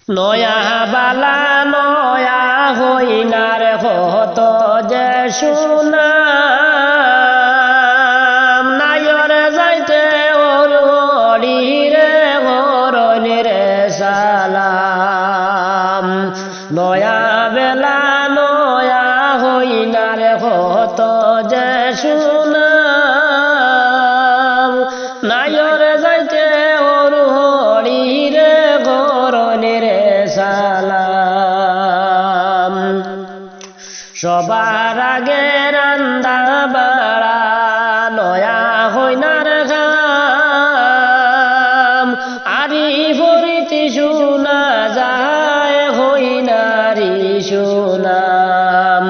নয়া বালা নয়া হইনার হত যে সুনাম নায়র যাইতে ওর হরিরে হরণিরে সালাম নয়া বেলা নয়া হইনার হত যে সুনাম নায়র যাইতে ওর হরিরে হরণিরে সালাম সবার আগে রান্দা বাড়া নয়া হইনার গাম আরি ভরিতি শুনা যায় হইনারি সুনাম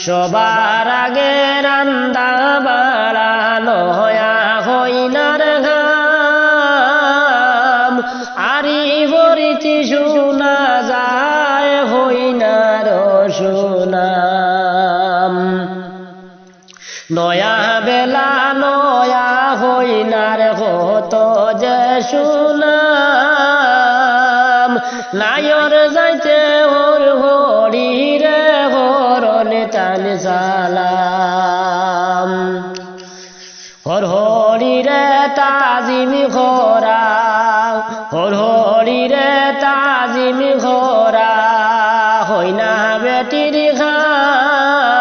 সবার আগে রান্দা বাড়া নয়া হইনার গাম আরি ভরিতি শুনা যায় হইনার সুনাম নয়া বেলা নয়া হইনার হত যে সুনাম নায়র যাইতে ওর হরিরে হরণ তান সালাম হর হরিরে তাজিম খোরা হর হরিরে তাজিম খোরা হইনা বেটির খাম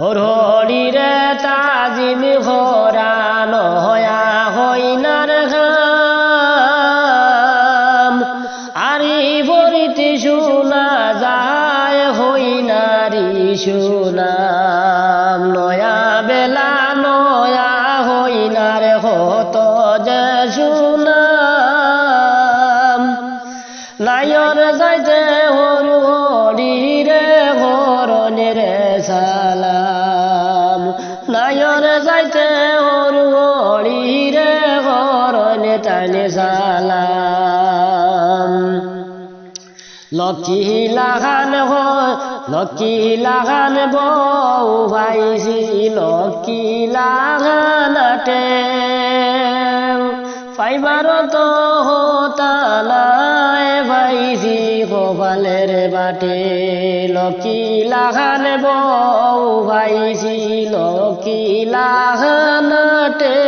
হর হরিরে তাজিম খোরা নয়া হইনার খাম আরি ভরিতি শুনা যায় হইনারি সুনাম নয়া বেলা নয়া হইনার হত যে সুনাম নায়র যাইতে হর হরিরে হরণেরে সালাম নায়র যাইতে হর হরিরে হরণে তানে সালাম লক্ষ্মী লাগান বউ ভাইছি লক্ষ্মী লাগানাটে পাইবার তো হতালায় ভাইছি কপালের বাটে লক্ষ্মী লাগান বউ ভাইছি লক্ষ্মী লাগানাটে